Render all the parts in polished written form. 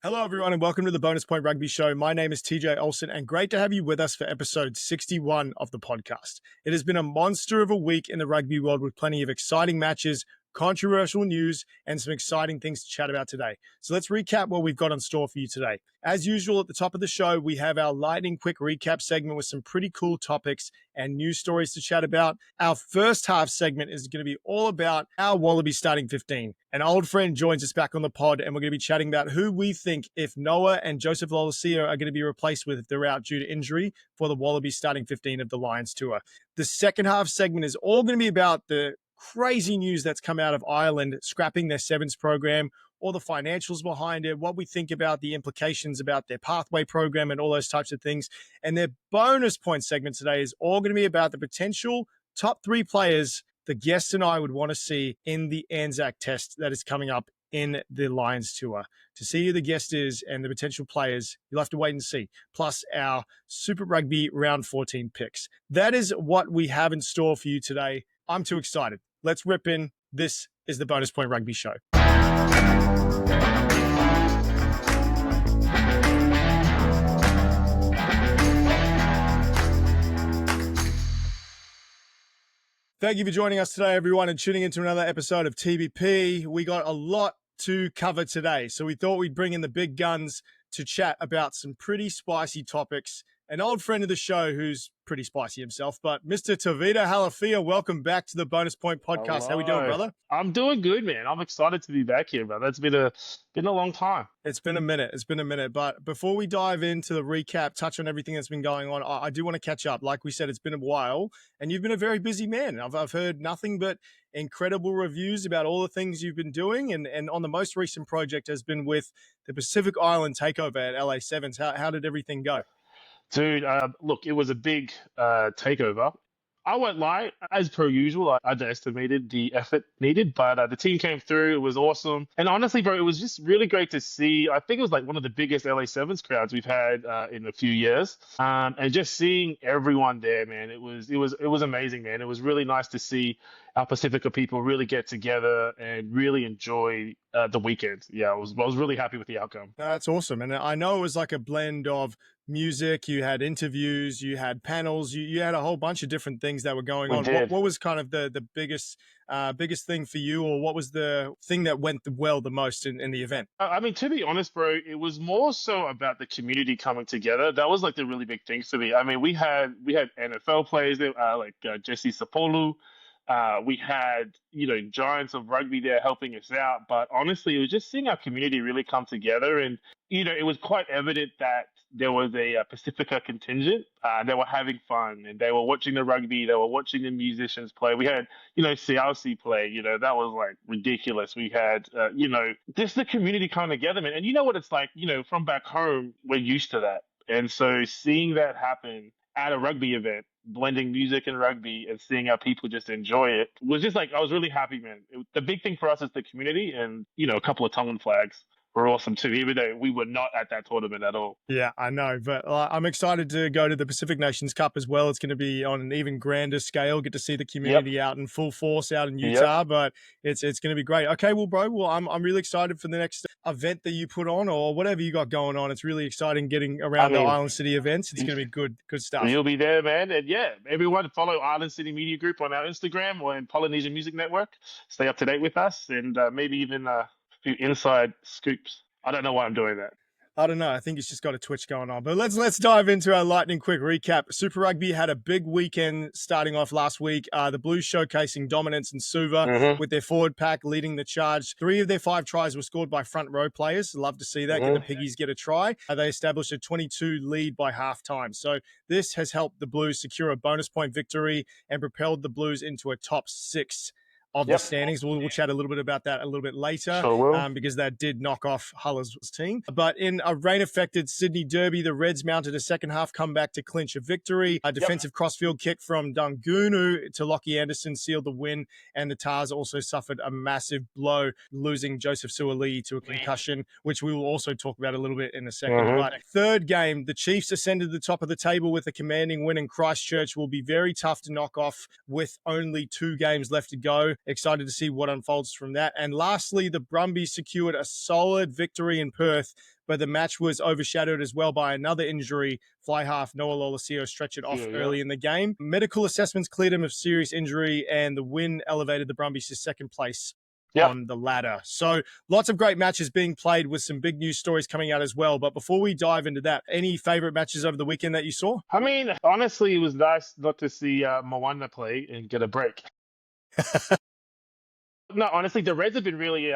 Hello, everyone, and welcome to the Bonus Point Rugby Show. My name is TJ Olsen, and great to have you with us for episode 61 of the podcast. It has been a monster of a week in the rugby world with plenty of exciting matches, controversial news, and some exciting things to chat about today. So let's recap what we've got on store for you today. As usual, at the top of the show, we have our lightning quick recap segment with some pretty cool topics and news stories to chat about. Our first half segment is going to be all about our Wallabies starting 15. An old friend joins us back on the pod, and we're going to be chatting about who we think if Noah and Joseph Lolesio are going to be replaced with if they're out due to injury for the Wallabies starting 15 of the Lions tour. The second half segment is all going to be about the crazy news that's come out of Ireland scrapping their 7's program, all the financials behind it, what we think about the implications about their pathway program and all those types of things. And their bonus point segment today is all going to be about the potential top 3 players the guests and I would want to see in the ANZAC Test that is coming up in the Lions tour. To see who the guest is and the potential players, you'll have to wait and see. Plus our Super Rugby round 14 picks. That is what we have in store for you today. I'm too excited. Let's rip in. This is the Bonus Point Rugby Show. Thank you for joining us today, everyone, and tuning into another episode of TBP. We got a lot to cover today, so we thought we'd bring in the big guns to chat about some pretty spicy topics. An old friend of the show who's pretty spicy himself, but Mr. Tavita Halafia, welcome back to the Bonus Point Podcast. Hello. How we doing, brother? I'm doing good, man. I'm excited to be back here, brother. It's been a long time. It's been a minute. But before we dive into the recap, touch on everything that's been going on, I do want to catch up. Like we said, it's been a while, and you've been a very busy man. I've heard nothing but incredible reviews about all the things you've been doing, and on the most recent project has been with the Pacific Island takeover at LA 7's. How did everything go? Dude, look, it was a big takeover. I won't lie, as per usual, I underestimated the effort needed, but the team came through. It was awesome. And honestly, bro, it was just really great to see. I think it was like one of the biggest LA 7's crowds we've had in a few years. And just seeing everyone there, man, it was amazing, man. It was really nice to see our Pacifica people really get together and really enjoy the weekend. Yeah, I was really happy with the outcome. That's awesome. And I know it was like a blend of music, you had interviews, you had panels, you had a whole bunch of different things that were going on. What was kind of the biggest thing for you, or what was the thing that went well the most in the event? I mean, to be honest, bro, it was more so about the community coming together. That was like the really big thing for me. I mean, we had NFL players there, like Jesse Sapolu. We had, giants of rugby there helping us out. But honestly, it was just seeing our community really come together. And, it was quite evident that there was a Pacifica contingent. They were having fun and they were watching the rugby. They were watching the musicians play. We had, CLC play, that was like ridiculous. We had, just the community coming together, man. And you know what it's like, from back home, we're used to that. And so seeing that happen at a rugby event, blending music and rugby and seeing how people just enjoy it was just like, I was really happy, man. The big thing for us is the community, and, a couple of Tongan flags were awesome too, even though we were not at that tournament at all. Yeah, I know, but I'm excited to go to the Pacific Nations Cup as well. It's going to be on an even grander scale, get to see the community out in full force out in Utah, but it's going to be great. Okay, well, bro, I'm really excited for the next event that you put on or whatever you got going on. It's really exciting getting around the Island City events. It's going to be good stuff. You'll be there, man. And yeah, everyone follow Island City Media Group on our Instagram or in Polynesian Music Network. Stay up to date with us and maybe even few inside scoops. I don't know why I'm doing that. I don't know. I think it's just got a twitch going on. But let's dive into our lightning quick recap. Super Rugby had a big weekend starting off last week. The Blues showcasing dominance in Suva with their forward pack leading the charge. 3 of their 5 tries were scored by front row players. Love to see that. Get the Piggies get a try. They established a 22 lead by halftime. So this has helped the Blues secure a bonus point victory and propelled the Blues into a top 6 of the standings. We'll chat a little bit about that a little bit later because that did knock off Hull's team. But in a rain-affected Sydney Derby, the Reds mounted a second half comeback to clinch a victory. A defensive crossfield kick from Dungunu to Lockie Anderson sealed the win, and the Tars also suffered a massive blow, losing Joseph Suaalii to a concussion, which we will also talk about a little bit in a second. But third game, the Chiefs ascended to the top of the table with a commanding win, and Christchurch will be very tough to knock off with only 2 games left to go. excited to see what unfolds from that. And lastly, the Brumbies secured a solid victory in Perth, but the match was overshadowed as well by another injury. Fly half Noah Lolesio stretched it off early in the game. Medical assessments cleared him of serious injury, and the win elevated the Brumbies to second place on the ladder. So lots of great matches being played with some big news stories coming out as well. But before we dive into that, any favorite matches over the weekend that you saw? I mean, honestly, it was nice not to see Moana play and get a break. No, honestly, the Reds have been really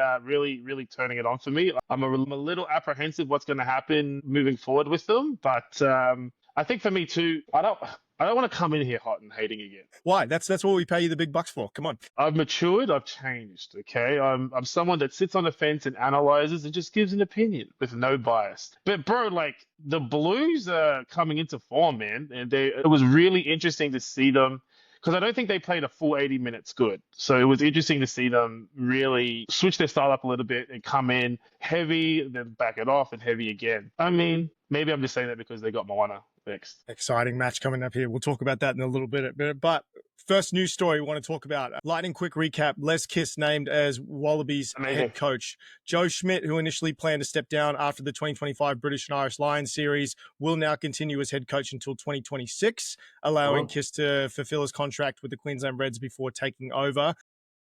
turning it on for me. I'm a little apprehensive what's going to happen moving forward with them, but I think for me too, I don't want to come in here hot and hating again. Why? That's what we pay you the big bucks for. Come on. I've matured. I've changed. Okay, I'm someone that sits on the fence and analyzes and just gives an opinion with no bias. But bro, like the Blues are coming into form, man, and it was really interesting to see them. Because I don't think they played a full 80 minutes good. So it was interesting to see them really switch their style up a little bit and come in heavy, then back it off and heavy again. I mean, maybe I'm just saying that because they got Moana next. Exciting match coming up here. We'll talk about that in a little bit. But first news story we want to talk about. Lightning quick recap. Les Kiss named as Wallabies head coach. Joe Schmidt, who initially planned to step down after the 2025 British and Irish Lions series, will now continue as head coach until 2026, allowing Kiss to fulfill his contract with the Queensland Reds before taking over.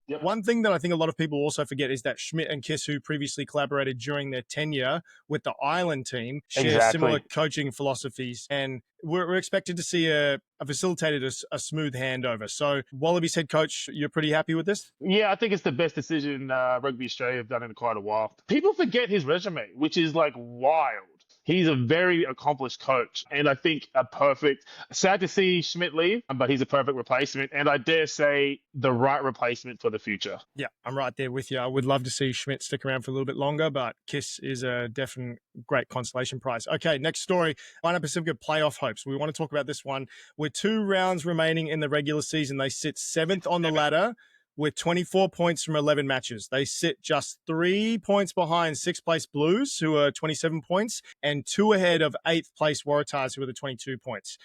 Yep. One thing that I think a lot of people also forget is that Schmidt and Kiss, who previously collaborated during their tenure with the Ireland team, share similar coaching philosophies, and we're expected to see a smooth handover. So Wallabies head coach, you're pretty happy with this? Yeah, I think it's the best decision Rugby Australia have done in quite a while. People forget his resume, which is like wild. He's a very accomplished coach, and I think sad to see Schmidt leave, but he's a perfect replacement, and I dare say the right replacement for the future. Yeah, I'm right there with you. I would love to see Schmidt stick around for a little bit longer, but Kiss is a definite great consolation prize. Okay, next story, China Pacifica playoff hopes. We want to talk about this one. With 2 rounds remaining in the regular season, they sit 7th on the ladder with 24 points from 11 matches. They sit just 3 points behind 6th place Blues, who are 27 points, and 2 ahead of 8th place Waratahs, who are the 22 points.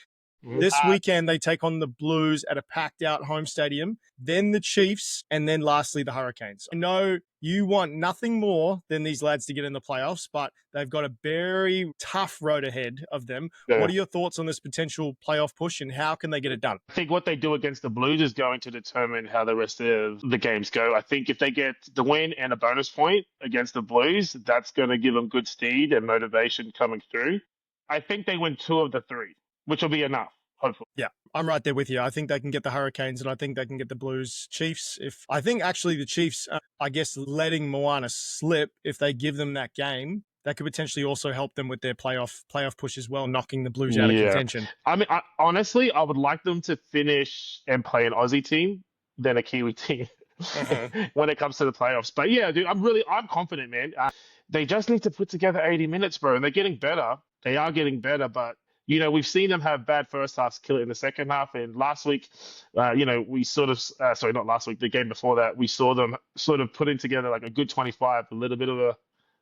This weekend, they take on the Blues at a packed-out home stadium, then the Chiefs, and then lastly, the Hurricanes. I know you want nothing more than these lads to get in the playoffs, but they've got a very tough road ahead of them. Yeah. What are your thoughts on this potential playoff push, and how can they get it done? I think what they do against the Blues is going to determine how the rest of the games go. I think if they get the win and a bonus point against the Blues, that's going to give them good speed and motivation coming through. I think they win 2 of the 3. Which will be enough, hopefully. Yeah, I'm right there with you. I think they can get the Hurricanes, and I think they can get the Blues. Chiefs, I think actually the Chiefs, I guess letting Moana slip, if they give them that game, that could potentially also help them with their playoff push as well, knocking the Blues out of contention. I mean, honestly, I would like them to finish and play an Aussie team than a Kiwi team when it comes to the playoffs. But yeah, dude, I'm confident, man. They just need to put together 80 minutes, bro, and they're getting better. They are getting better, but you know, we've seen them have bad first halves, kill it in the second half. And last week, we sort of, not last week, the game before that, we saw them sort of putting together like a good 25, a little bit of a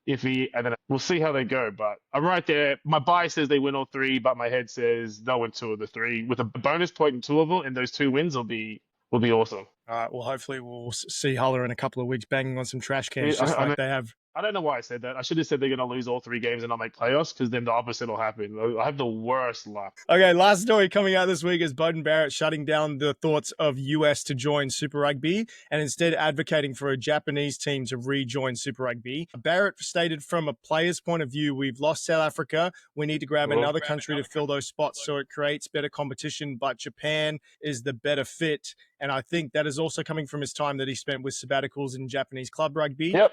iffy, and then we'll see how they go. But I'm right there. My bias says they win all 3, but my head says they'll win 2 of the 3 with a bonus point in 2 of them, and those 2 wins will be awesome. All right. Well, hopefully we'll see Huller in a couple of weeks banging on some trash cans, they have. I don't know why I said that. I should have said they're going to lose all 3 games and not make playoffs, because then the opposite will happen. I have the worst luck. Okay, last story coming out this week is Beauden Barrett shutting down the thoughts of US to join Super Rugby and instead advocating for a Japanese team to rejoin Super Rugby. Barrett stated, from a player's point of view, we've lost South Africa. We need to grab another country to fill those spots so it creates better competition, but Japan is the better fit. And I think that is also coming from his time that he spent with sabbaticals in Japanese club rugby. Yep.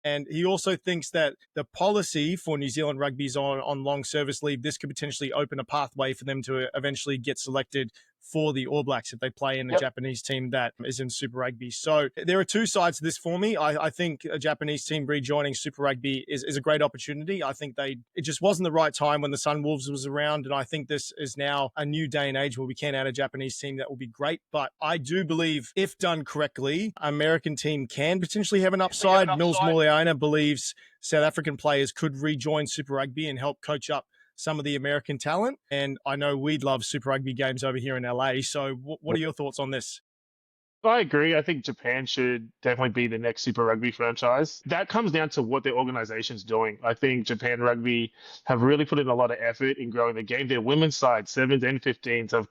And he also thinks that the policy for New Zealand rugby's on long service leave, this could potentially open a pathway for them to eventually get selected for the All Blacks if they play in a Japanese team that is in Super Rugby. So there are 2 sides to this for me. I think a Japanese team rejoining Super Rugby is a great opportunity. I think it just wasn't the right time when the Sunwolves was around, and I think this is now a new day and age where we can add a Japanese team that will be great. But I do believe, if done correctly, American team can potentially have an upside. Mills Muliaina believes South African players could rejoin Super Rugby and help coach up some of the American talent. And I know we'd love Super Rugby games over here in LA. So what are your thoughts on this? I agree. I think Japan should definitely be the next Super Rugby franchise. That comes down to what their organization's doing. I think Japan Rugby have really put in a lot of effort in growing the game. Their women's side, 7s and 15s, have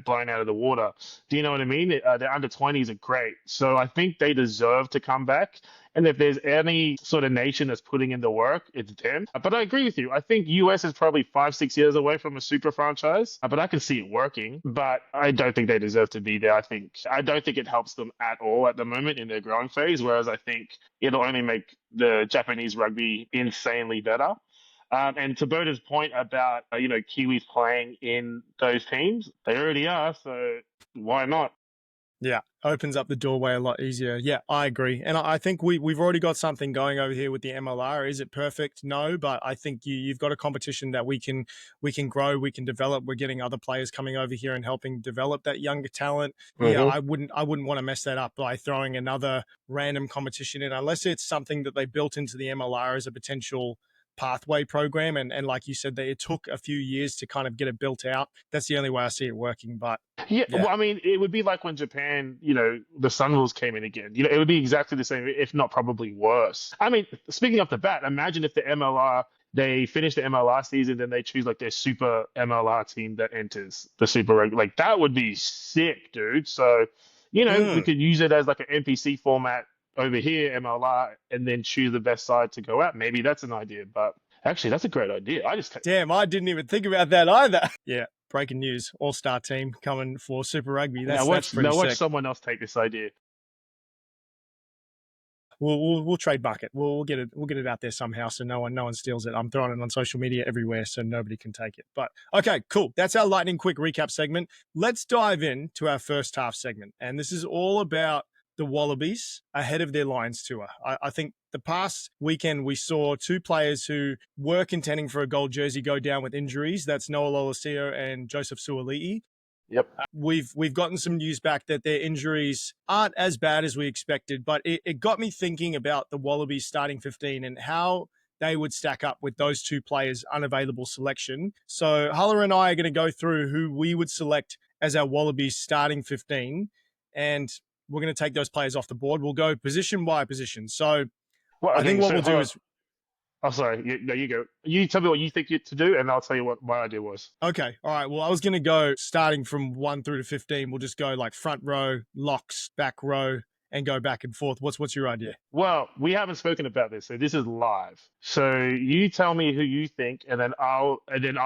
blown out of the water. Do you know what I mean? Their under 20s are great. So I think they deserve to come back. And if there's any sort of nation that's putting in the work, it's them. But I agree with you. I think US is probably 5, 6 years away from a super franchise, but I can see it working. But I don't think they deserve to be there. I don't think it helps them at all at the moment in their growing phase. Whereas I think it'll only make the Japanese rugby insanely better. And to Boda's point about Kiwis playing in those teams, they already are. So why not? Yeah, opens up the doorway a lot easier. Yeah, I agree. And I think we've already got something going over here with the MLR. Is it perfect? No, but I think you've got a competition that we can grow, we can develop. We're getting other players coming over here and helping develop that younger talent. Yeah, I wouldn't want to mess that up by throwing another random competition in, unless it's something that they built into the MLR as a potential pathway program. And like you said, it took a few years to kind of get it built out. That's the only way I see it working. But yeah, well, I mean, it would be like when Japan, the Sun rules came in again. It would be exactly the same, if not probably worse. I mean, speaking off the bat, imagine if they finish the MLR season, then they choose like their super MLR team that enters the Super Rugby. Like that would be sick, dude. So, we could use it as like an NPC format over here, MLR, and then choose the best side to go out. Maybe that's an idea, but actually, that's a great idea. Damn, I didn't even think about that either. Yeah. Breaking news: All-Star team coming for Super Rugby. That's pretty sick. Watch someone else take this idea. We'll trademark it. We'll get it. We'll get it out there somehow, so no one steals it. I'm throwing it on social media everywhere, so nobody can take it. But okay, cool. That's our lightning quick recap segment. Let's dive into our first half segment, and this is all about the Wallabies ahead of their Lions tour. I think the past weekend we saw two players who were contending for a gold jersey go down with injuries. That's Noah Lolesio and Joseph Suoli'i. Yep. We've gotten some news back that their injuries aren't as bad as we expected, but it got me thinking about the Wallabies starting 15 and how they would stack up with those two players' unavailable selection. So Huller and I are going to go through who we would select as our Wallabies starting 15, and we're going to take those players off the board. We'll go position by position. So I think what we'll do is... Oh, sorry. No, you go. You tell me what you think to do, and I'll tell you what my idea was. Okay. All right. Well, I was going to go starting from 1 through to 15. We'll just go like front row, locks, back row, and go back and forth. What's your idea? Well, we haven't spoken about this, so this is live. So you tell me who you think, and then I'll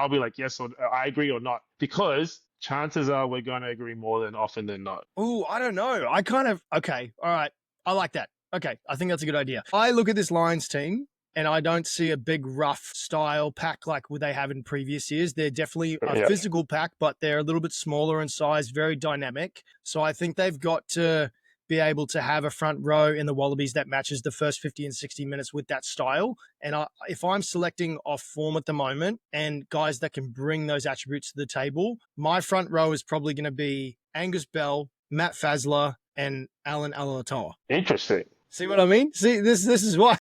be like, yes, or I agree or not, because chances are we're going to agree more than often than not. Oh, I don't know. Okay. All right. I like that. Okay. I think that's a good idea. I look at this Lions team and I don't see a big rough style pack like they have in previous years. They're definitely a physical pack, but they're a little bit smaller in size, very dynamic. So I think they've got to be able to have a front row in the Wallabies that matches the first 50 and 60 minutes with that style. And if I'm selecting off form at the moment and guys that can bring those attributes to the table, my front row is probably going to be Angus Bell, Matt Fazler, and Alan Alatoa. Interesting. See what I mean? See, this is why.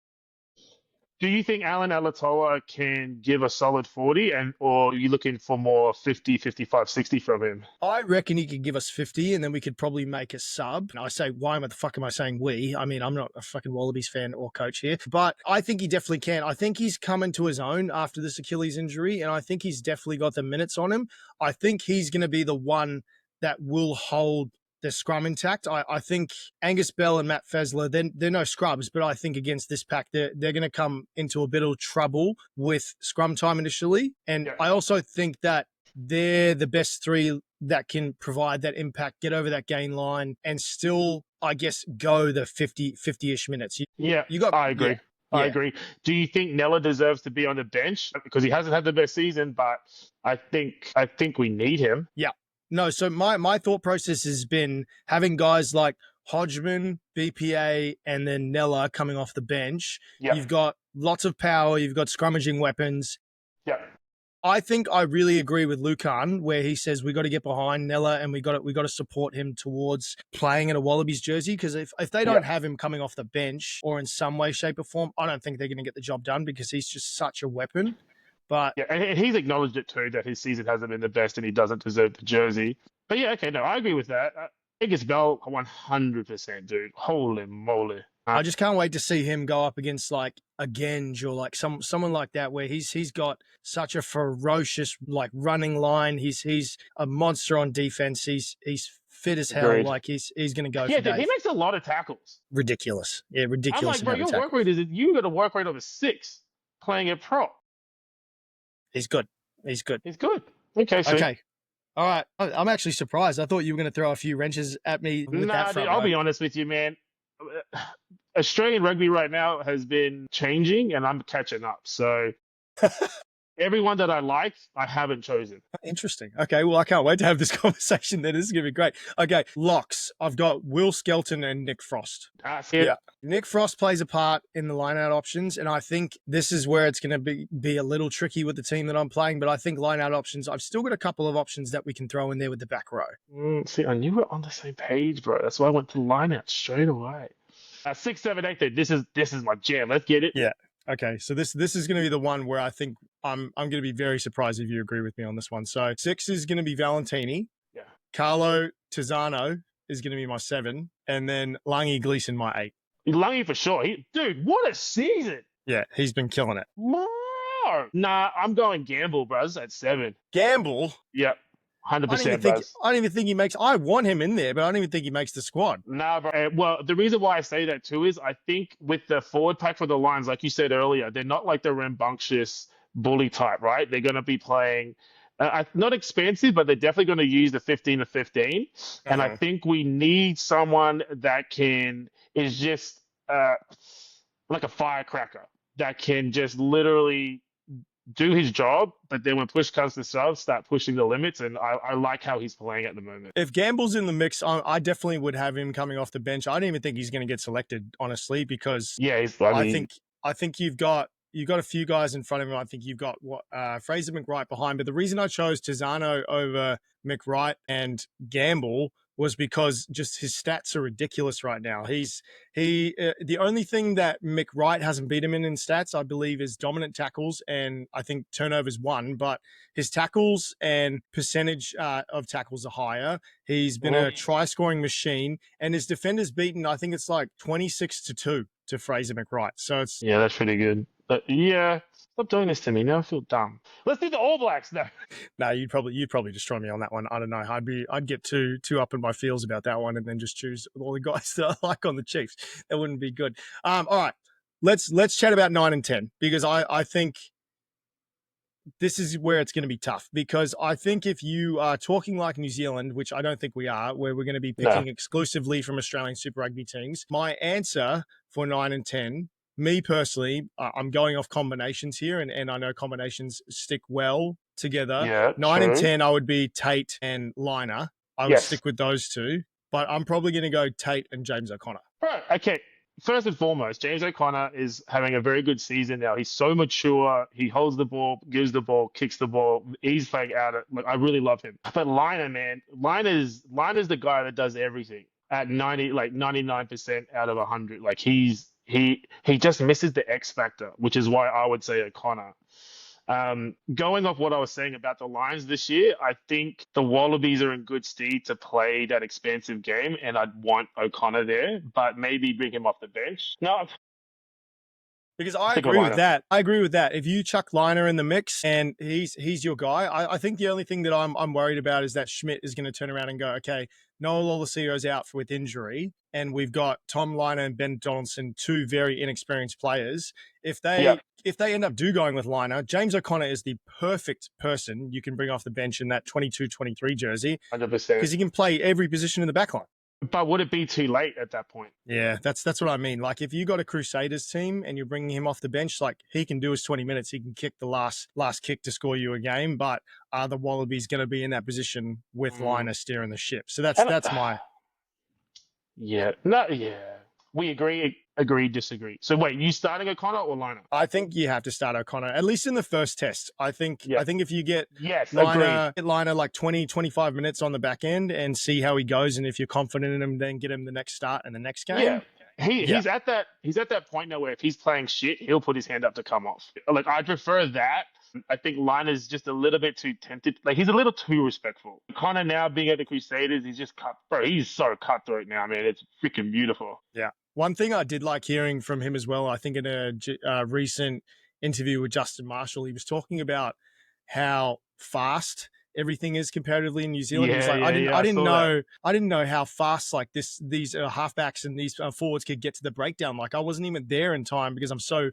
Do you think Alan Alatoa can give a solid 40, or are you looking for more 50, 55, 60 from him? I reckon he could give us 50, and then we could probably make a sub. I say, why the fuck am I saying we? I mean, I'm not a fucking Wallabies fan or coach here, but I think he definitely can. I think he's coming to his own after this Achilles injury, and I think he's definitely got the minutes on him. I think he's going to be the one that will hold the scrum intact. I think Angus Bell and Matt Fazler, they're no scrubs, but I think against this pack, they're going to come into a bit of trouble with scrum time initially. And I also think that they're the best three that can provide that impact, get over that gain line, and still, I guess, go the 50-ish minutes. I agree. Yeah. I agree. Do you think Nella deserves to be on the bench? Because he hasn't had the best season, but I think we need him. Yeah. No, so my thought process has been having guys like Hodgman, BPA, and then Nella coming off the bench. Yep. You've got lots of power. You've got scrummaging weapons. Yeah. I think I really agree with Lucan where he says we got to get behind Nella and we got to support him towards playing in a Wallabies jersey, because if they don't have him coming off the bench or in some way, shape, or form, I don't think they're going to get the job done, because he's just such a weapon. But and he's acknowledged it too, that his season hasn't been the best and he doesn't deserve the jersey. But yeah, okay, no, I agree with that. Angus Bell, 100%, dude. Holy moly. I just can't wait to see him go up against like a Genge or like someone like that, where he's got such a ferocious like running line. He's a monster on defense. He's fit as hell. Agreed. Like he's going to go Yeah, for dude, he days. makes a lot of tackles. Ridiculous. Yeah, I'm ridiculous like, bro, amount of your tackle. work rate you got a work rate over 6 playing at pro. He's good. He's good. He's good. Okay, so Okay. All right. I'm actually surprised. I thought you were going to throw a few wrenches at me with that front dude, I'll row. be honest with you, man. Australian rugby right now has been changing, and I'm catching up. So everyone that I like, I haven't chosen. Interesting. Okay, well, I can't wait to have this conversation then. This is going to be great. Okay, locks. I've got Will Skelton and Nick Frost. That's it. Yeah. Nick Frost plays a part in the line-out options, and I think this is where it's going to be a little tricky with the team that I'm playing, but I think line-out options, I've still got a couple of options that we can throw in there with the back row. See, I knew we were on the same page, bro. That's why I went to line out straight away. 6, 7, 8. Then this is my jam. Let's get it. Yeah. Okay, so this is going to be the one where I think I'm going to be very surprised if you agree with me on this one. So 6 is going to be Valentini. Yeah. Carlo Tizzano is going to be my 7, and then Langi Gleeson my 8. Lungy for sure. Dude, what a season. Yeah, he's been killing it. Nah, I'm going Gamble, bros, at 7. Gamble? Yep. 100%, I don't even think he makes. I want him in there, but I don't even think he makes the squad. Nah, bro. Well, the reason why I say that too is I think with the forward pack for the Lions, like you said earlier, they're not like the rambunctious bully type, right? They're going to be playing not expensive, but they're definitely going to use the 15 to 15. And I think we need someone that is just like a firecracker that can just literally do his job, but then when push comes to shove, start pushing the limits. And I like how he's playing at the moment. If Gamble's in the mix, I definitely would have him coming off the bench. I don't even think he's going to get selected, honestly, because I think you've got a few guys in front of him. I think you've got Fraser McWright behind. But the reason I chose Tizzano over McWright and Gamble was because just his stats are ridiculous right now. The only thing that McWright hasn't beat him in stats, I believe, is dominant tackles, and I think turnovers 1, but his tackles and percentage of tackles are higher. He's been a try-scoring machine, and his defenders beaten, I think it's like 26-2 to Fraser McWright. So it's that's pretty good. But yeah, stop doing this to me. Now I feel dumb. Let's do the All Blacks now. No, you'd probably destroy me on that one. I don't know. I'd get too up in my feels about that one, and then just choose all the guys that I like on the Chiefs. That wouldn't be good. All right, let's chat about 9 and 10, because I think this is where it's going to be tough, because I think if you are talking like New Zealand, which I don't think we are, where we're going to be picking exclusively from Australian Super Rugby teams, my answer for 9 and 10, me personally, I'm going off combinations here, and I know combinations stick well together. Yeah, 9 and 10, I would be Tate and Liner. I would stick with those two, but I'm probably going to go Tate and James O'Connor. Right. Okay. First and foremost, James O'Connor is having a very good season now. He's so mature. He holds the ball, gives the ball, kicks the ball. He's playing out. I really love him. But Liner, man, Liner's the guy that does everything at 99% out of 100. Like he just misses the X factor, which is why I would say O'Connor. Going off what I was saying about the Lions this year, I think the Wallabies are in good stead to play that expansive game, and I'd want O'Connor there, but maybe bring him off the bench. No, because I agree with that. I agree with that. If you chuck Liner in the mix and he's your guy, I think the only thing that I'm worried about is that Schmidt is going to turn around and go, okay, Noel Olasio's out with injury, and we've got Tom Liner and Ben Donaldson, 2 very inexperienced players. If they end up going with Liner, James O'Connor is the perfect person you can bring off the bench in that 22-23 jersey. 100%. Because he can play every position in the backline. But would it be too late at that point? Yeah, that's what I mean. Like, if you got a Crusaders team and you're bringing him off the bench, like, he can do his 20 minutes. He can kick the last kick to score you a game. But are the Wallabies going to be in that position with Liner steering the ship? So that's my... Yeah. We agree, disagree. So wait, you starting O'Connor or Liner? I think you have to start O'Connor, at least in the first test. I think if you get Liner like 20, 25 minutes on the back end and see how he goes, and if you're confident in him, then get him the next start and the next game. He's at that point now where if he's playing shit, he'll put his hand up to come off. Like I prefer that. I think Liner's just a little bit too tempted. Like he's a little too respectful. Connor now being at the Crusaders, he's just he's so cutthroat now, man. It's freaking beautiful. Yeah. One thing I did like hearing from him as well, I think in a recent interview with Justin Marshall, he was talking about how fast everything is comparatively in New Zealand. He's like, I didn't know how fast like these halfbacks and these forwards could get to the breakdown. Like I wasn't even there in time because I'm so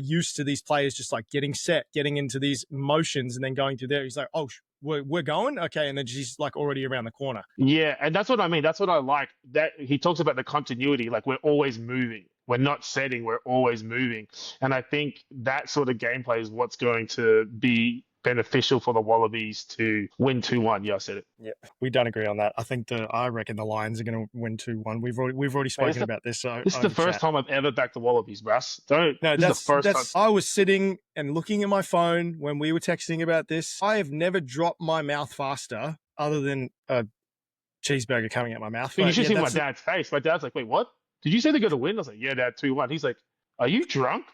used to these players just like getting set, getting into these motions and then going through there. He's like, oh, we're going? Okay. And then she's like already around the corner. Yeah. And that's what I mean. That's what I like. That he talks about the continuity. Like we're always moving. We're not setting. We're always moving. And I think that sort of gameplay is what's going to be beneficial for the Wallabies to win 2-1. Yeah, I said it. Yeah, we don't agree on that. I reckon the Lions are going to win 2-1. We've already spoken about this. So this is the first time I've ever backed the Wallabies, Brass. This is the first time. I was sitting and looking at my phone when we were texting about this. I have never dropped my mouth faster other than a cheeseburger coming out my mouth. You should see my dad's face. My dad's like, wait, what? Did you say they're going to win? I was like, yeah, Dad, 2-1. He's like, are you drunk?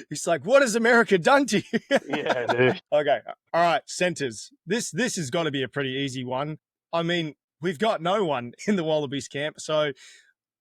He's like, what has America done to you? Yeah, dude. Okay. All right. Centers. This has got to be a pretty easy one. I mean, we've got no one in the Wallabies camp, so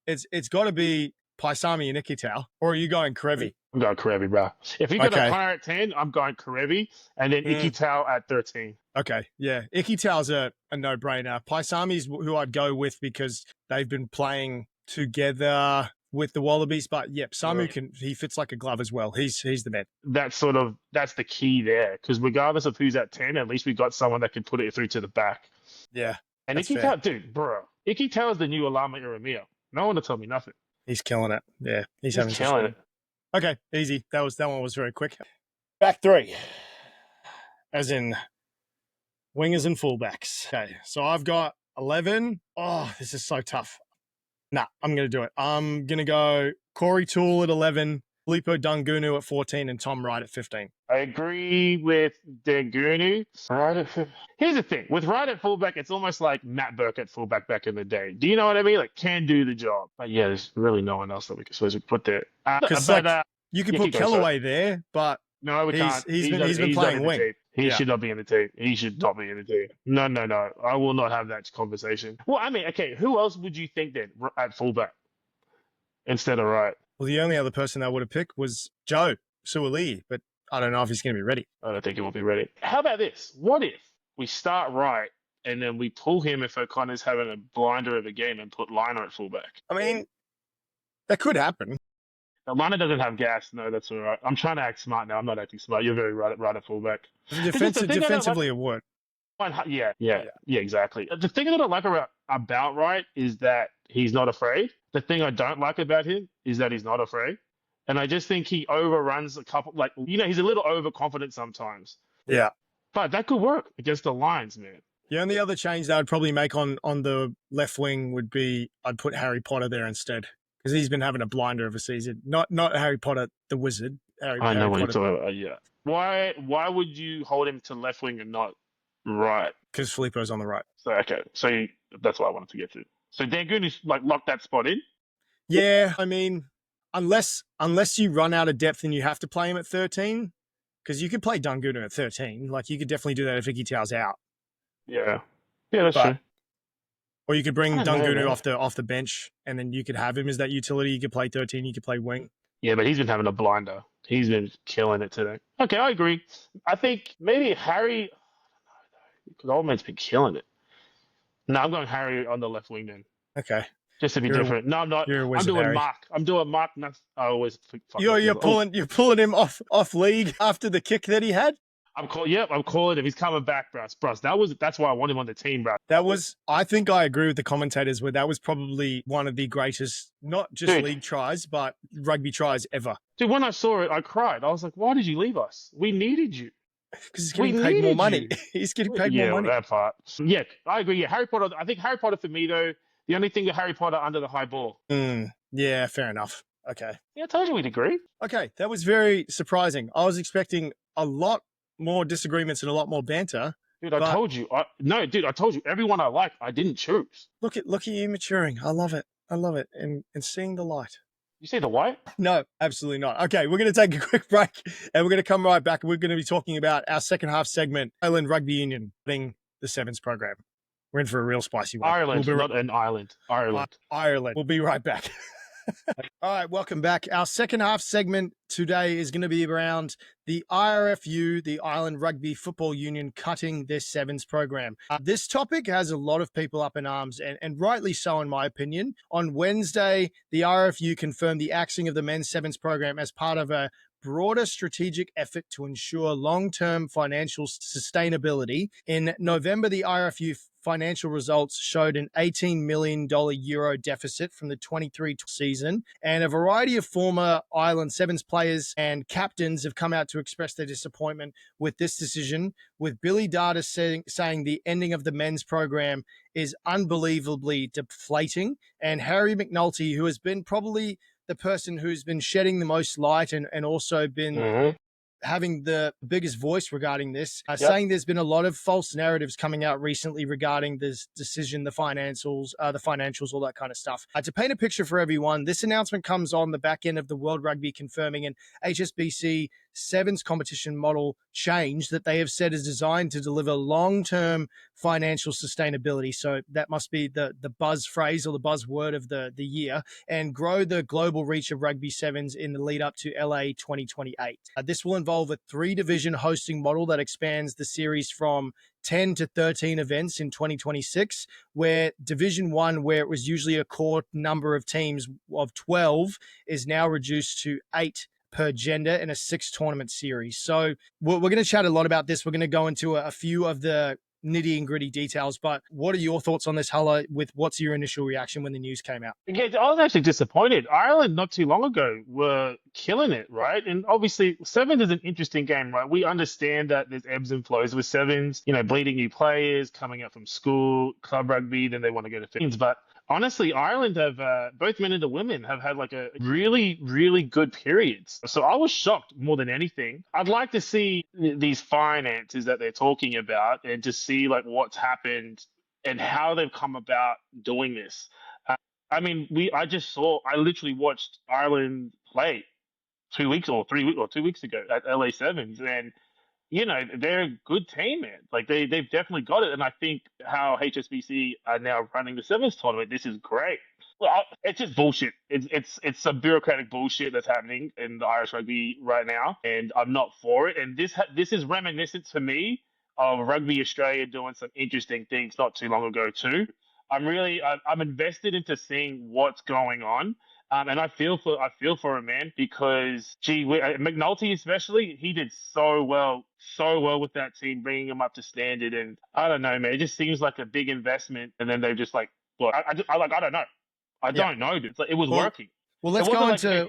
it's got to be Paisami and Ikitau. Or are you going Karevi? I'm going Karevi, bro. If you got a Connor at 10, I'm going Karevi, and then Ikitau at 13. Okay, yeah. Ikitau's a no-brainer. Paisami's who I'd go with because they've been playing together with the Wallabies, but yep, Samu he fits like a glove as well. He's the man. That's the key there, because regardless of who's at 10, at least we got someone that can put it through to the back. Yeah. And Ikitau, dude, bro. Ikitau is the new Alama Iramia. No one will tell me nothing. He's killing it. Yeah. He's killing it. Okay, easy. That one was very quick. Back three. As in wingers and fullbacks. Okay. So I've got 11. Oh, this is so tough. Nah, I'm going to do it. I'm going to go Corey Toole at 11, Filippo Dungunu at 14, and Tom Wright at 15. I agree with Dungunu. Here's the thing. With Wright at fullback, it's almost like Matt Burke at fullback back in the day. Do you know what I mean? Like, can do the job. But yeah, there's really no one else that we can suppose we put there. You can put Kellaway there, but no, we can't. He's been playing wing. He should not be in the team. He should not be in the team. No. I will not have that conversation. Well, I mean, okay, who else would you think then at fullback instead of Wright? Well, the only other person I would have picked was Joe Suaalii, but I don't know if he's going to be ready. I don't think he will be ready. How about this? What if we start Wright and then we pull him if O'Connor's having a blinder of a game and put Liner at fullback? I mean, that could happen. Liner doesn't have gas. No, that's all right. I'm trying to act smart now. I'm not acting smart. You're very right at fullback. Defensively, it would. Yeah, exactly. The thing that I like about Wright is that he's not afraid. The thing I don't like about him is that he's not afraid. And I just think he overruns a couple, he's a little overconfident sometimes. Yeah. But that could work against the Lions, man. The only other change that I'd probably make on the left wing would be I'd put Harry Potter there instead. Because he's been having a blinder of a season. Not Harry Potter, the wizard. I know what you're talking about. Yeah. Why would you hold him to left wing and not right? Because Filippo's on the right. So that's what I wanted to get to. So Dangunu's locked that spot in. Yeah, I mean, unless you run out of depth and you have to play him at 13, because you could play Dungunu at 13. Like you could definitely do that if Ikitau's out. Yeah, that's true. Or you could bring Dungunu off the bench, and then you could have him as that utility. You could play 13. You could play wing. Yeah, but he's been having a blinder. He's been killing it today. Okay, I agree. I think maybe Harry, because Old Man's been killing it. No, I'm going Harry on the left wing then. Okay. Just to be different. No, I'm not. I'm doing Harry. Mark. I'm doing Mark. I always you're pulling him off league after the kick that he had. I'm calling him. He's coming back, Bruss. That's why I want him on the team, bro. I think I agree with the commentators where that was probably one of the greatest, not just league tries, but rugby tries ever. Dude, when I saw it, I cried. I was like, why did you leave us? We needed you. Because he's getting paid more money. He's getting paid more money. Yeah, that part. Yeah, I agree. Yeah, Harry Potter. I think Harry Potter for me, though, the only thing with Harry Potter under the high ball. Yeah, fair enough. Okay. Yeah, I told you we'd agree. Okay, that was very surprising. I was expecting a lot more disagreements and a lot more banter. Dude, I told you. I told you. Everyone I like, I didn't choose. Look at you maturing. I love it. I love it. And seeing the light. You say the what? No, absolutely not. Okay, we're going to take a quick break and we're going to come right back. We're going to be talking about our second half segment, Ireland Rugby Union, the 7's program. We're in for a real spicy one. Ireland, not an island. Ireland. Ireland. We'll be right back. All right, welcome back. Our second half segment today is going to be around the IRFU, the Ireland Rugby Football Union, cutting their 7's program. This topic has a lot of people up in arms, and rightly so, in my opinion. On Wednesday, the IRFU confirmed the axing of the men's 7's program as part of a broader strategic effort to ensure long-term financial sustainability. In November, the IRFU financial results showed an $18 million euro deficit from the 23 season, and a variety of former Ireland 7's players and captains have come out to express their disappointment with this decision, with Billy Data saying the ending of the men's program is unbelievably deflating, and Harry McNulty, who has been probably the person who's been shedding the most light and also been having the biggest voice regarding this, saying there's been a lot of false narratives coming out recently regarding this decision, the financials, all that kind of stuff. To paint a picture for everyone, this announcement comes on the back end of the World Rugby confirming an HSBC 7's competition model change that they have said is designed to deliver long-term financial sustainability. So that must be the buzz phrase or the buzzword of the year, and grow the global reach of Rugby 7's in the lead up to LA 2028. This will involve a 3-division hosting model that expands the series from 10 to 13 events in 2026, where Division 1, where it was usually a core number of teams of 12, is now reduced to 8 per gender in a 6-tournament series. So we're going to chat a lot about this. We're going to go into a few of the nitty and gritty details, but what are your thoughts on this, Hala, with what's your initial reaction when the news came out? Yeah, I was actually disappointed. Ireland not too long ago were killing it, right? And obviously 7's is an interesting game, right? We understand that there's ebbs and flows with 7's, bleeding new players, coming up from school, club rugby, then they want to go to 15's. But honestly, Ireland have, both men and the women have had like a really, really good periods. So I was shocked more than anything. I'd like to see these finances that they're talking about and to see like what's happened and how they've come about doing this. I literally watched Ireland play 2 weeks or 3 weeks or 2 weeks ago at LA 7's, and they're a good team, man. Like they've definitely got it. And I think how HSBC are now running the 7's tournament, this is great. Well, it's just bullshit. It's some bureaucratic bullshit that's happening in the Irish rugby right now, and I'm not for it. And this is reminiscent to me of Rugby Australia doing some interesting things not too long ago too. I'm invested into seeing what's going on. And I feel for him, man, because McNulty especially, he did so well with that team, bringing him up to standard. And I don't know, man, it just seems like a big investment. And then they're just like, look, I don't know. I don't know, dude. It's like, it was working. Well, let's go into.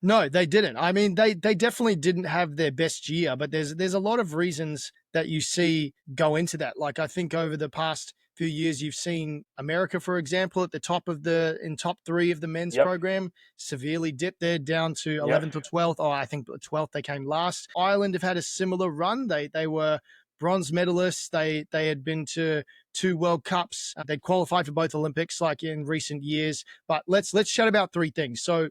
No, they didn't. I mean, they definitely didn't have their best year, but there's a lot of reasons that you see go into that. Like, I think over the past few years, you've seen America, for example, at the top in top 3 of the men's program, severely dipped there down to 11th or 12th. Oh, I think 12th they came last. Ireland have had a similar run. They were bronze medalists. They had been to 2 World Cups. They'd qualified for both Olympics like in recent years. But let's chat about 3 things. So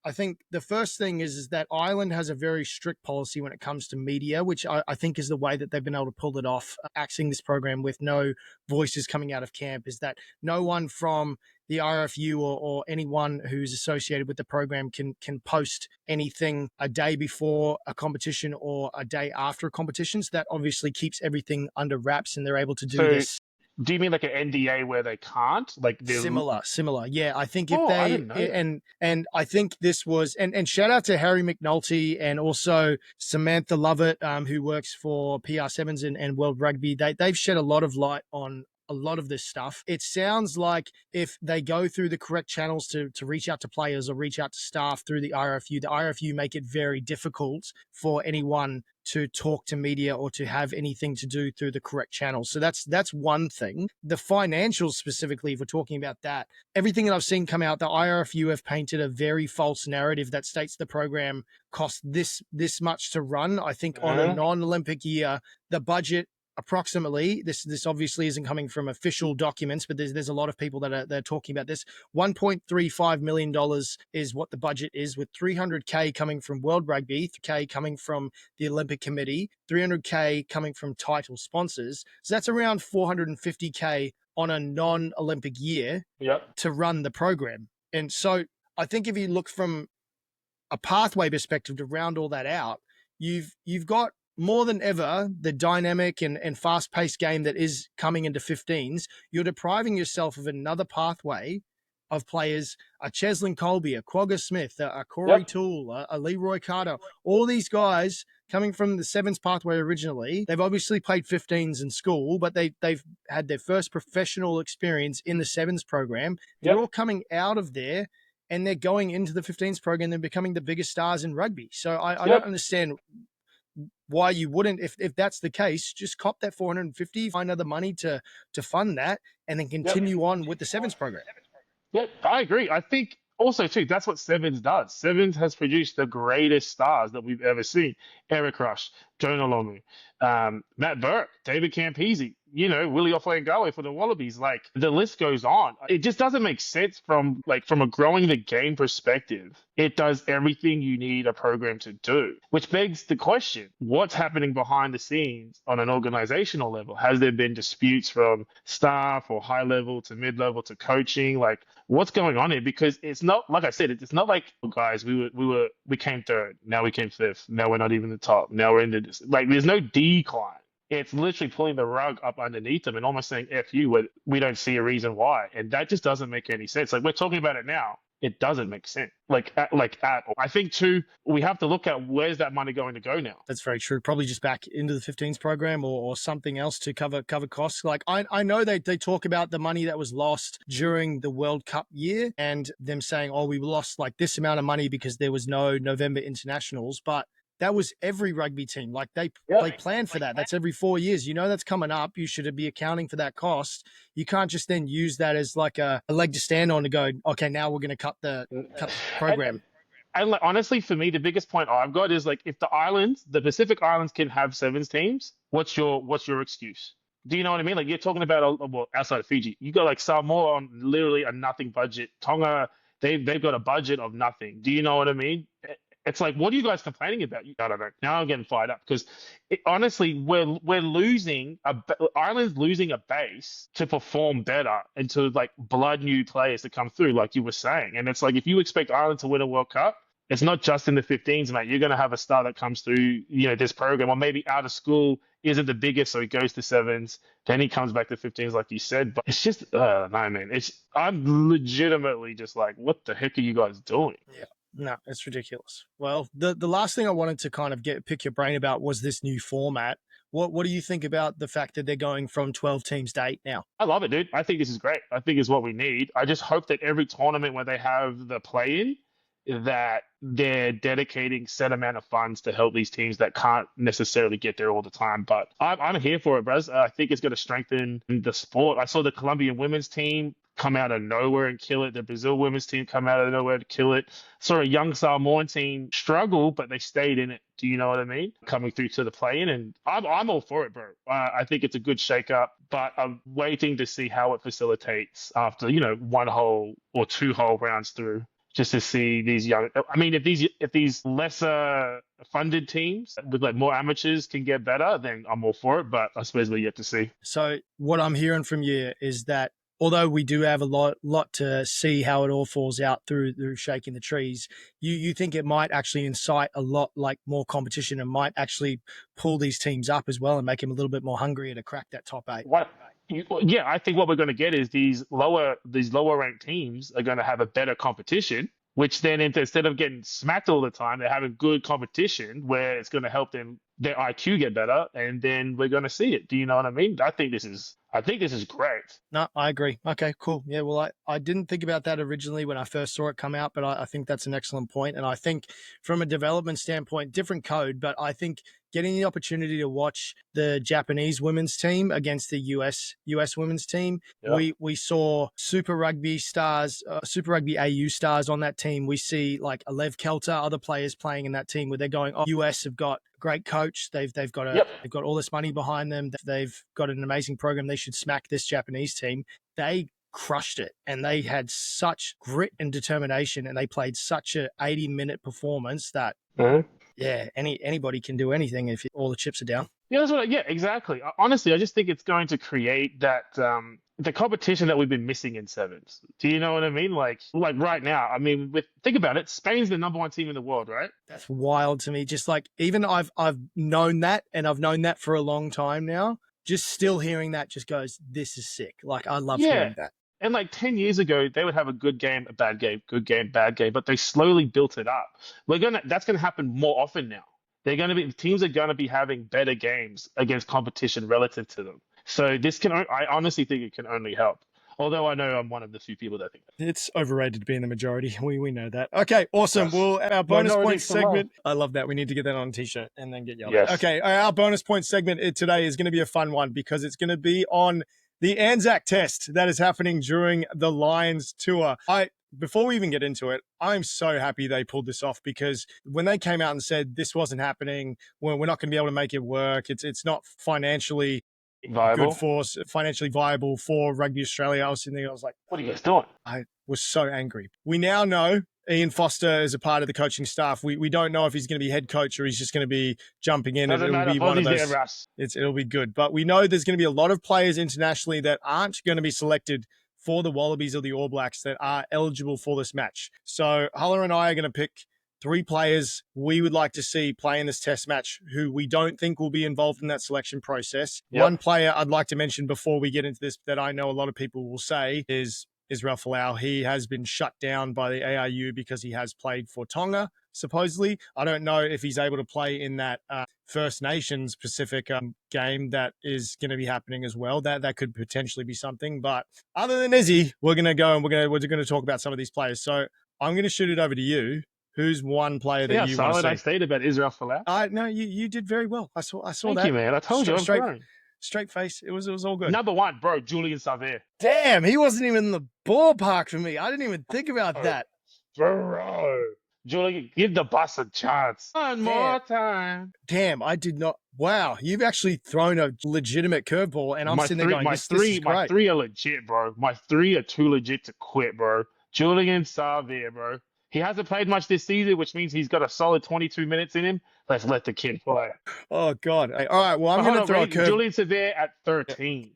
I think the first thing is that Ireland has a very strict policy when it comes to media, which I think is the way that they've been able to pull it off, axing this program with no voices coming out of camp, is that no one from the IRFU or anyone who's associated with the program can post anything a day before a competition or a day after a competition. So that obviously keeps everything under wraps, and they're able to do this. Do you mean like an NDA where they can't? Like similar. Yeah, I think if I didn't know. And I think this was and shout out to Harry McNulty and also Samantha Lovett, who works for PR7's and World Rugby. They've shed a lot of light on a lot of this stuff. It sounds like if they go through the correct channels to reach out to players or reach out to staff through the IRFU make it very difficult for anyone to talk to media or to have anything to do through the correct channels. So that's one thing. The financials specifically, if we're talking about that, everything that I've seen come out, the IRFU have painted a very false narrative that states the program cost this much to run. I think on a non-Olympic year, the budget approximately, this obviously isn't coming from official documents, but there's a lot of people that are talking about this. $1.35 million is what the budget is, with $300K coming from World Rugby, $300K coming from the Olympic Committee, $300K coming from title sponsors. So that's around $450K on a non-Olympic year to run the program. And so I think if you look from a pathway perspective to round all that out, you've got more than ever the dynamic and fast-paced game that is coming into 15s. You're depriving yourself of another pathway of players, a Cheslin Colby, a Quagga Smith, a Corey Toole, a Leroy Carter, all these guys coming from the 7's pathway originally. They've obviously played 15s in school, but they've had their first professional experience in the 7's program. They're all coming out of there, and they're going into the 15s program and becoming the biggest stars in rugby. So I don't understand why you wouldn't, if that's the case, just cop that 450, find other money to fund that, and then continue on with the 7's program. Yeah, I agree. I think also too, that's what 7's does. 7's has produced the greatest stars that we've ever seen. Eric Rush, Jonah Lomu, Matt Burke, David Campese, Willie Offalengawe for the Wallabies. Like, the list goes on. It just doesn't make sense from a growing the game perspective. It does everything you need a program to do, which begs the question, what's happening behind the scenes on an organizational level? Has there been disputes from staff or high level to mid level to coaching? Like, what's going on here? Because it's not, like I said, it's not like, oh, guys, we came third, now we came fifth, now we're not even the top, now we're in the, like, there's no decline. It's literally pulling the rug up underneath them and almost saying F you, where we don't see a reason why. And that just doesn't make any sense. Like, we're talking about it now. It doesn't make sense. Like at all. I think too, we have to look at where's that money going to go now. That's very true. Probably just back into the 15s program or something else to cover costs. Like, I know they talk about the money that was lost during the World Cup year and them saying, oh, we lost like this amount of money because there was no November internationals, but that was every rugby team. Like, they plan for that. That's every 4 years. That's coming up. You should be accounting for that cost. You can't just then use that as like a leg to stand on to go, okay, now we're going to cut the program. And like, honestly, for me, the biggest point I've got is like, if the Pacific Islands can have 7's teams, what's your excuse? Do you know what I mean? Like, you're talking about, outside of Fiji, you got like Samoa on literally a nothing budget. Tonga, they've got a budget of nothing. Do you know what I mean? It's like, what are you guys complaining about? I don't know. Now I'm getting fired up because honestly, we're losing Ireland's losing a base to perform better and to like blood new players to come through, like you were saying. And it's like, if you expect Ireland to win a World Cup, it's not just in the 15s, mate. You're going to have a star that comes through, this program, or maybe out of school isn't the biggest, so he goes to 7's, then he comes back to 15s, like you said. But it's just, no, man. I'm legitimately just like, what the heck are you guys doing? Yeah. No, it's ridiculous. Well, the last thing I wanted to kind of pick your brain about was this new format. What do you think about the fact that they're going from 12 teams to 8 now? I love it, dude. I think this is great. I think it's what we need. I just hope that every tournament where they have the play-in, that they're dedicating set amount of funds to help these teams that can't necessarily get there all the time. But I'm here for it, bros. I think it's going to strengthen the sport. I saw the Colombian women's team come out of nowhere and kill it. The Brazil women's team come out of nowhere to kill it. Saw a young Samoan team struggle, but they stayed in it. Do you know what I mean? Coming through to the play-in, and I'm all for it, bro. I think it's a good shake-up, but I'm waiting to see how it facilitates after, one hole or two hole rounds through. Just to see these young, I mean, if these lesser funded teams with like more amateurs can get better, then I'm all for it. But I suppose we're yet to see. So what I'm hearing from you is that although we do have a lot to see how it all falls out through shaking the trees, you think it might actually incite a lot like more competition and might actually pull these teams up as well and make them a little bit more hungrier to crack that top 8. Yeah, I think what we're going to get is these lower ranked teams are going to have a better competition, which then instead of getting smacked all the time, they're having good competition where it's going to help them, their IQ get better, and then we're going to see it. Do you know what I mean? I think this is great. No, I agree. Okay, cool. Yeah, well, I didn't think about that originally when I first saw it come out, but I think that's an excellent point. And I think from a development standpoint, different code, but I think getting the opportunity to watch the Japanese women's team against the US women's team, we saw Super Rugby stars, Super Rugby AU stars on that team. We see like Alev Kelter, other players playing in that team where they're going, oh, US have got great coach. They've got they've got all this money behind them. They've got an amazing program. They should smack this Japanese team. They crushed it, and they had such grit and determination, and they played such a 80-minute performance that anybody can do anything if all the chips are down. Yeah, exactly. Honestly, I just think it's going to create that the competition that we've been missing in sevens. Do you know what I mean? Like right now, I mean, think about it. Spain's the number 1 team in the world, right? That's wild to me. Just like, even I've known that, and I've known that for a long time now. Just still hearing that just goes, this is sick. Like, I love hearing that. And like 10 years ago, they would have a good game, a bad game, good game, bad game, but they slowly built it up. That's gonna happen more often now. Teams are gonna be having better games against competition relative to them. So I honestly think it can only help. Although I know I'm one of the few people that think that. It's overrated being the majority. We know that. Okay, awesome. Yes. Well, our bonus point segment. I love that. We need to get that on a t-shirt and then get yelled at. Okay, our bonus point segment today is going to be a fun one because it's going to be on the ANZAC Test that is happening during the Lions tour. Before we even get into it, I'm so happy they pulled this off, because when they came out and said this wasn't happening, we're not going to be able to make it work. It's not financially financially viable for Rugby Australia. I was sitting there, I was like, what are you guys doing? I was so angry. We now know Ian Foster is a part of the coaching staff. We don't know if he's going to be head coach or he's just going to be jumping in. It'll be one of those. It'll be good. But we know there's going to be a lot of players internationally that aren't going to be selected for the Wallabies or the All Blacks that are eligible for this match. So Huller and I are going to pick 3 players we would like to see play in this test match who we don't think will be involved in that selection process. Yep. One player I'd like to mention before we get into this that I know a lot of people will say is Israel Folau. He has been shut down by the ARU because he has played for Tonga, supposedly. I don't know if he's able to play in that First Nations Pacific game that is going to be happening as well. That could potentially be something. But other than Izzy, we're going to go and we're going to talk about some of these players. So I'm going to shoot it over to you. Who's one player that you want to see? Solid I stayed about Israel Folau. No, you did very well. I saw that. Thank you, man. I told you, straight face. It was all good. Number 1, bro, Julian Savea. Damn, he wasn't even in the ballpark for me. I didn't even think about that. Bro. Julian, give the bus a chance. One more time. Damn, I did not. Wow, you've actually thrown a legitimate curveball, and I'm sitting there going, this is great. My 3 are legit, bro. My 3 are too legit to quit, bro. Julian Savea, bro. He hasn't played much this season, which means he's got a solid 22 minutes in him. Let's let the kid play. Oh, God. All right, well, I'm going to throw a curve. Julian Savea at 13.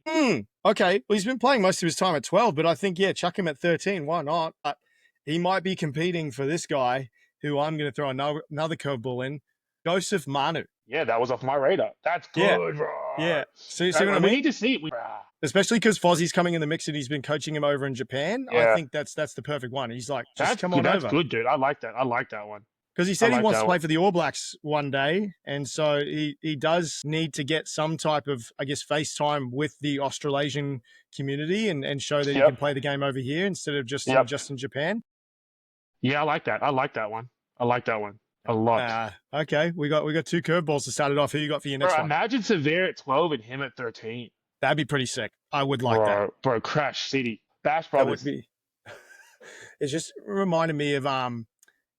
Okay, well, he's been playing most of his time at 12, but I think, chuck him at 13. Why not? But he might be competing for this guy who I'm going to throw another curveball in, Joseph Manu. Yeah, that was off my radar. That's good, bro. Yeah. So you see what I mean? We need to see it. Especially because Fozzie's coming in the mix and he's been coaching him over in Japan. Yeah. I think that's the perfect one. He's like, come on over. That's good, dude. I like that. I like that one. Because he said he wants to play for the All Blacks one day. And so he does need to get some type of, I guess, FaceTime with the Australasian community and show that he can play the game over here instead of just in Japan. Yeah, I like that. I like that one. A lot. Okay, we got 2 curveballs to start it off. Who you got for your next one? Imagine Savea at 12 and him at 13. That'd be pretty sick. I would like that. Bro, Crash City. Bash Brothers. That would be. It's just reminded me of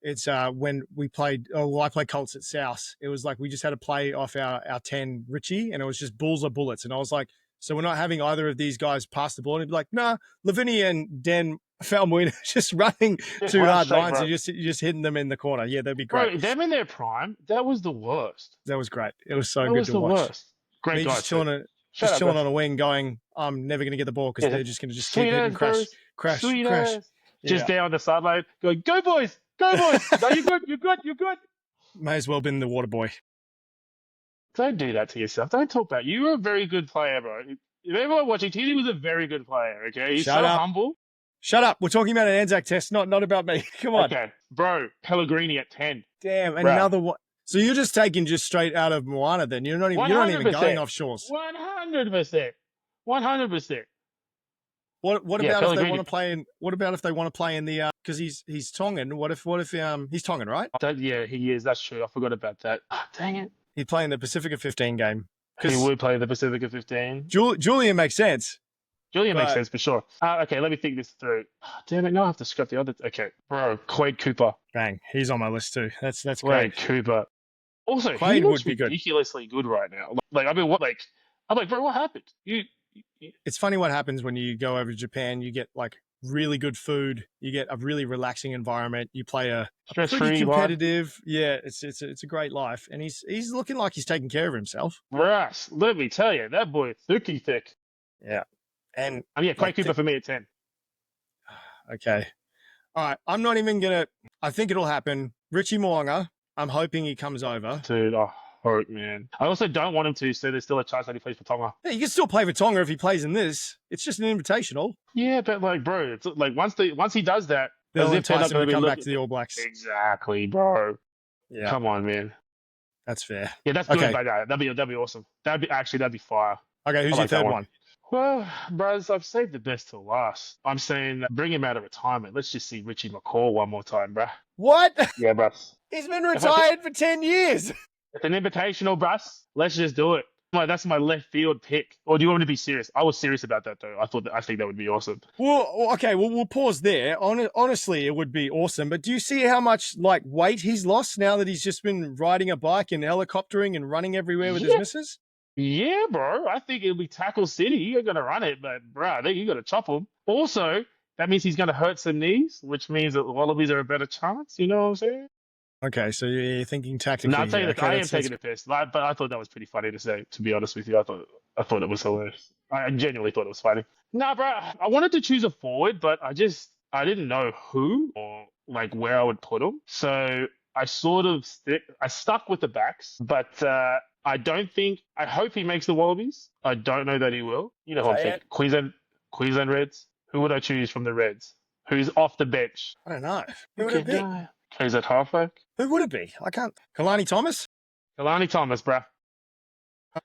it's when we played. I played Colts at South. It was like we just had to play off our 10 Richie, and it was just bulls or bullets. And I was like, so we're not having either of these guys pass the ball. And he'd be like, nah, Lavinia and Dan Falmuina just running 2 hard lines and just hitting them in the corner. Yeah, that'd be great. Bro, them in their prime, that was the worst. That was great. It was so good to watch. Worst. Great guys. Just chilling on a wing going, I'm never going to get the ball because they're just going to keep hitting, crash. Just down the sideline going, go boys. No, you're good. May as well been the water boy. Don't do that to yourself. Don't talk about it. You were a very good player, bro. If everyone watching, TD was a very good player, okay? He's humble. Shut up. We're talking about an ANZAC Test, not about me. Come on. Okay. Bro, Pellegrini at 10. Damn, another one. So you're just taking straight out of Moana then? You're not even going off shores. 100%. 100%. What about if they want to play in? What about if they want to play in the? Because he's Tongan. What if he's Tongan, right? Yeah, he is. That's true. I forgot about that. Dang it. He'd play in the Pacifica 15 game. He would play the Pacifica 15. Julian makes sense. Julian makes sense for sure. Okay, let me think this through. Damn it! Now I have to scrap the other. Okay, bro, Quade Cooper. Bang, he's on my list too. That's Quade great. Cooper. Also, he Quaid would looks be good. ridiculously good right now. Like, I mean, what? Like, I'm like, bro, what happened? It's funny what happens when you go over to Japan. You get like really good food. You get a really relaxing environment. You play a pretty Stress-free life. competitive. Yeah, it's a great life, and he's looking like he's taking care of himself. Russ, let me tell you, that boy thicky thick. Yeah, and I mean, yeah, Quay like, Cooper for me at 10. okay, all right. I'm not even gonna. I think it'll happen. Richie Mo'unga. I'm hoping he comes over. Dude, I hope, man. I also don't want him to, so there's still a chance that he plays for Tonga. Yeah, you can still play for Tonga if he plays in this. It's just an invitational. Yeah, but like, bro, it's like once he does that, They'll as if they're entice not him going to to come be back to the All Blacks. Exactly, bro. Yeah, Come on, man. that's fair. Yeah, that's Okay. good. Like that. That'd be awesome. That'd be fire. Okay, who's I your like that third one. one? Well, bros, I've saved the best till last. I'm saying bring him out of retirement. Let's just see Richie McCaw one more time, bruh. What? Yeah, bruh. He's been retired for 10 years. It's an invitational, bruh. Let's just do it. Like, that's my left field pick. Or do you want me to be serious? I was serious about that though. I think that would be awesome. Well, okay, well, we'll pause there. Honestly, it would be awesome. But do you see how much like weight he's lost now that he's just been riding a bike and helicoptering and running everywhere with his missus? Yeah, bro. I think it'll be tackle city. You're gonna run it, but bro, I think you gotta chop him. Also, that means he's gonna hurt some knees, which means that the Wallabies are a better chance. You know what I'm saying? Okay, so you're thinking tactically. No, I'll tell you okay, I am taking a piss. But I thought that was pretty funny to say. To be honest with you, I thought it was hilarious. I genuinely thought it was funny. Nah, bro. I wanted to choose a forward, but I didn't know who or like where I would put him. So I stuck with the backs, but I hope he makes the Wallabies. I don't know that he will. You know what I'm thinking. Queensland Reds. Who would I choose from the Reds? Who's off the bench? I don't know. Who would it be? Okay, is that halfback? Who would it be? I can't. Kalani Thomas? Kalani Thomas, bruh.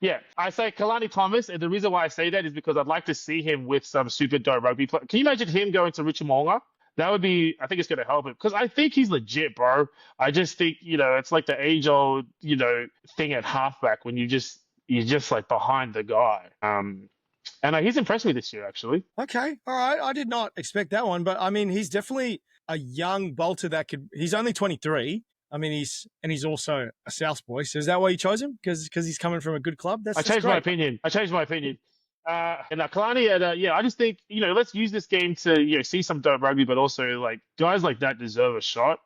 Yeah, I say Kalani Thomas, and the reason why I say that is because I'd like to see him with some super dope rugby play. Can you imagine him going to Richie Mo'unga? That would be, I think it's going to help him because I think he's legit, bro. I just think, it's like the age-old, thing at halfback when you're just like behind the guy. And he's impressed me this year, actually. Okay, all right. I did not expect that one, but I mean, he's definitely a young bolter he's only 23. I mean, he's also a South boy. So is that why you chose him? Because he's coming from a good club? I changed my opinion. And Kalani, I just think, let's use this game to, see some dope rugby, but also like guys like that deserve a shot.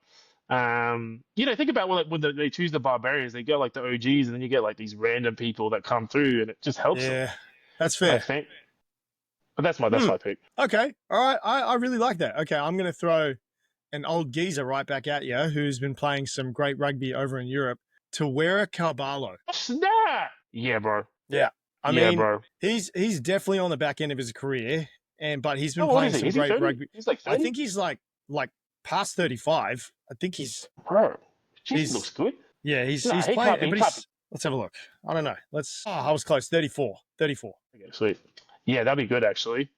Think about when they choose the Barbarians, they go like the OGs, and then you get like these random people that come through, and it just helps them. Yeah, that's fair. I think. But that's my pick. Okay, all right. I really like that. Okay, I'm going to throw an old geezer right back at you who's been playing some great rugby over in Europe, Tawera Carvalho. Snap! Yeah, bro. Yeah. I mean, bro. He's definitely on the back end of his career, but he's been playing some great rugby. He's like 30? I think he's like past 35. I think he's... Bro, he looks good. Yeah, he's playing... Let's have a look. I don't know. I was close. 34. Okay, sweet. Yeah, that'd be good, actually.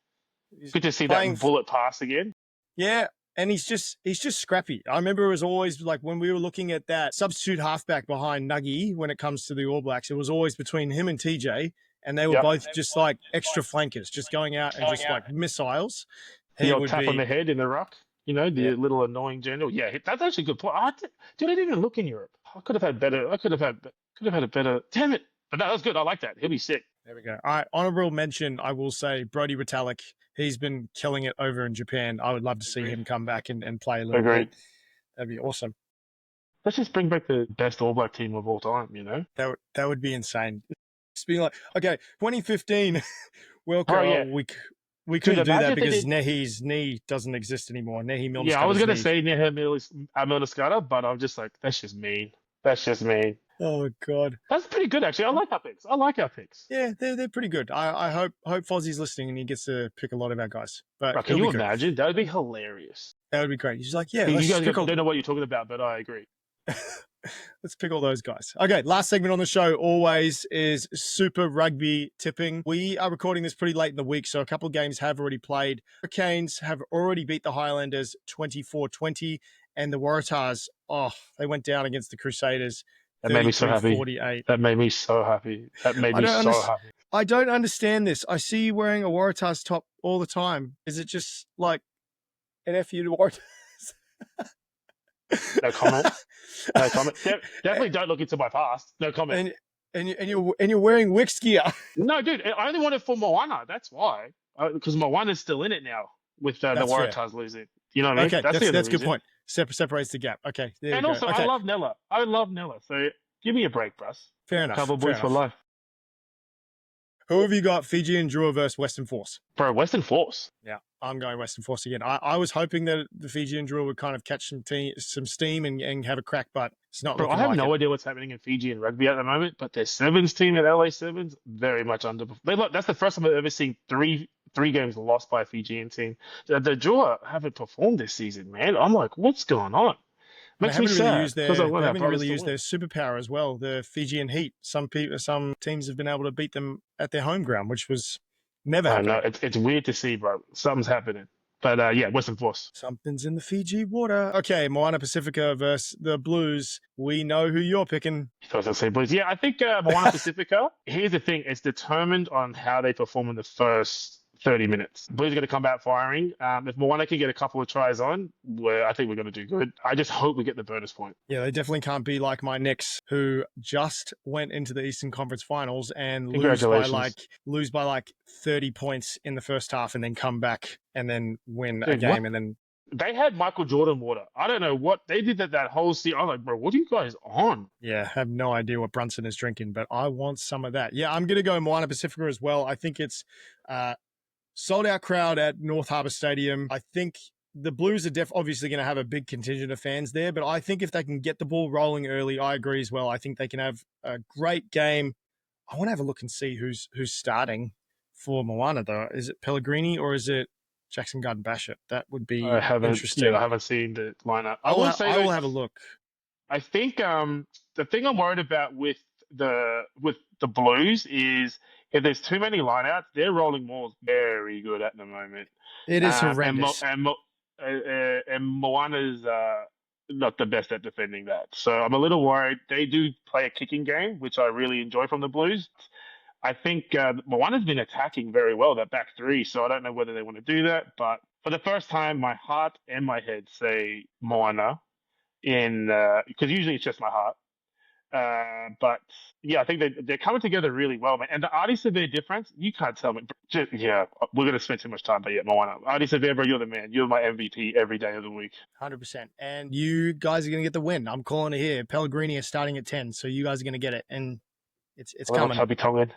Good to see that bullet pass again. Yeah, and he's just scrappy. I remember it was always like when we were looking at that substitute halfback behind Nuggie when it comes to the All Blacks, it was always between him and TJ, and they were both just like extra flankers, just going out and just like missiles. He would tap on the head in the ruck, the little annoying general. Yeah, that's actually a good point. Dude, I didn't even look in Europe. I could have had a better. Damn it! But no, that's good. I like that. He'll be sick. There we go. All right, honorable mention. I will say Brody Retallick. He's been killing it over in Japan. I would love to see him come back and play a little bit. That'd be awesome. Let's just bring back the best All Black team of all time, That would be insane. Just being like, okay, 2015 World Cup. We couldn't do that because Nehi's knee doesn't exist anymore. Nehi Milner. Yeah, I was going to say Nehi Milner, but I'm just like, that's just mean. Oh, God. That's pretty good, actually. I like our picks. Yeah, they're pretty good. I hope Fozzie's listening and he gets to pick a lot of our guys. But bro, can you imagine? That would be hilarious. That would be great. He's like, yeah, you guys don't know what you're talking about, but I agree. Let's pick all those guys. Okay, last segment on the show always is Super Rugby tipping. We are recording this pretty late in the week, so a couple of games have already played. Hurricanes have already beat the Highlanders 24-20, and the Waratahs, they went down against the Crusaders. That made me so happy. 48. That made me so happy. I don't understand this. I see you wearing a Waratahs top all the time. Is it just like an FU to Waratahs? No comment. No comment. Definitely don't look into my past. No comment. And you're wearing Wix gear. No, dude, I only want it for Moana. That's why. Because Moana's still in it now with the That's fair. Waratahs losing. You know what I mean? Okay, That's the only that's a good reason. point. Separates the gap. Okay, there And we go. also, Okay, I love Nella. I love Nella. So give me a break, bruss. fair enough. Cowboy Fair boys for enough. life. Who have you got? Fiji and Drua versus Western Force. Bro, Western Force. Yeah, I'm going Western Force again. I was hoping that the Fiji and Drua would kind of catch some steam and have a crack, but it's not Bro, looking I have like no it. idea what's happening in Fiji and rugby at the moment, but their sevens team at LA Sevens very much underperformed. That's the first time I've ever seen three games lost by a Fijian team. The Drua haven't performed this season, man. I'm like, what's going on? They Makes me haven't really sad used because I want they our haven't brothers really to used win. their superpower as well. The Fijian Heat. Some teams have been able to beat them at their home ground, which was never I know happening. it's weird to see, bro. Something's happening, but yeah, Western Force. Something's in the Fiji water. Okay, Moana Pacifica versus the Blues. We know who you're picking. I was gonna say Blues. Yeah, I think Moana Pacifica. Here's the thing: it's determined on how they perform in the first 30 minutes. Blues are going to come out firing. If Moana can get a couple of tries on, I think we're going to do good. I just hope we get the bonus point. Yeah, they definitely can't be like my Knicks, who just went into the Eastern Conference Finals and lose by like 30 points in the first half, and then come back and then win a game, what? and then they had Michael Jordan water. I don't know what they did that whole season. I'm like, bro, what are you guys on? Yeah, I have no idea what Brunson is drinking, but I want some of that. Yeah, I'm going to go Moana Pacifica as well. I think it's sold out crowd at North Harbour Stadium. I think the Blues are obviously going to have a big contingent of fans there, but I think if they can get the ball rolling early, I agree as well. I think they can have a great game. I want to have a look and see who's starting for Moana, though. Is it Pellegrini or is it Jackson Garden-Bachop? That would be interesting. Yeah, I haven't seen the lineup. I will have a look. I think the thing I'm worried about with the Blues is if there's too many lineouts, their rolling maul is very good at the moment. It is horrendous. And Moana's not the best at defending that. So I'm a little worried. They do play a kicking game, which I really enjoy from the Blues. I think Moana's been attacking very well, that back three, so I don't know whether they want to do that. But for the first time, my heart and my head say Moana, because usually it's just my heart. But yeah, I think they're coming together really well, man. And the Artie Severe difference, you can't tell me. Yeah, we're gonna spend too much time, but yeah, Moana. Artie Severe, bro, you're the man. You're my MVP every day of the week. 100%. And you guys are gonna get the win. I'm calling it here. Pellegrini is starting at 10, so you guys are gonna get it, and it's coming. Chubby Tongan.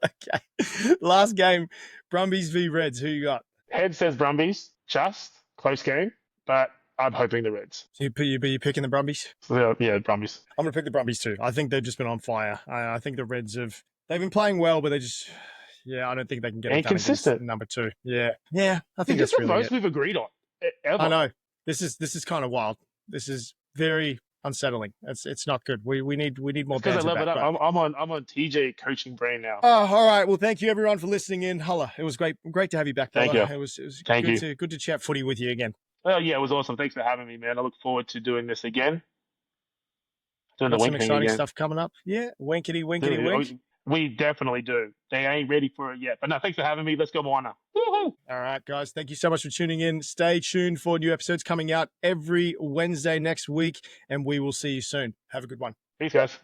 Okay. Last game, Brumbies v Reds. Who you got? Head says Brumbies. Just close game, but I'm hoping the Reds. So you picking the Brumbies? Yeah, Brumbies. I'm going to pick the Brumbies too. I think they've just been on fire. I think the Reds they've been playing well, but I don't think they can get it done inconsistent. Number two. Yeah. I think that's that's the really most we've agreed on ever. I know. This is kind of wild. This is very unsettling. It's not good. We need more because I banter love back. it up. I'm on TJ coaching brain now. Oh, all right. Well, thank you everyone for listening in. Hulla, it was great to have you back. Thank you. It was good to chat footy with you again. Oh yeah, it was awesome. Thanks for having me, man. I look forward to doing this again. Doing Got the some exciting again. stuff coming up. Yeah, winkety wink. We definitely do. They ain't ready for it yet. But no, thanks for having me. Let's go, Moana. Woohoo! All right, guys. Thank you so much for tuning in. Stay tuned for new episodes coming out every Wednesday next week, and we will see you soon. Have a good one. Peace, guys.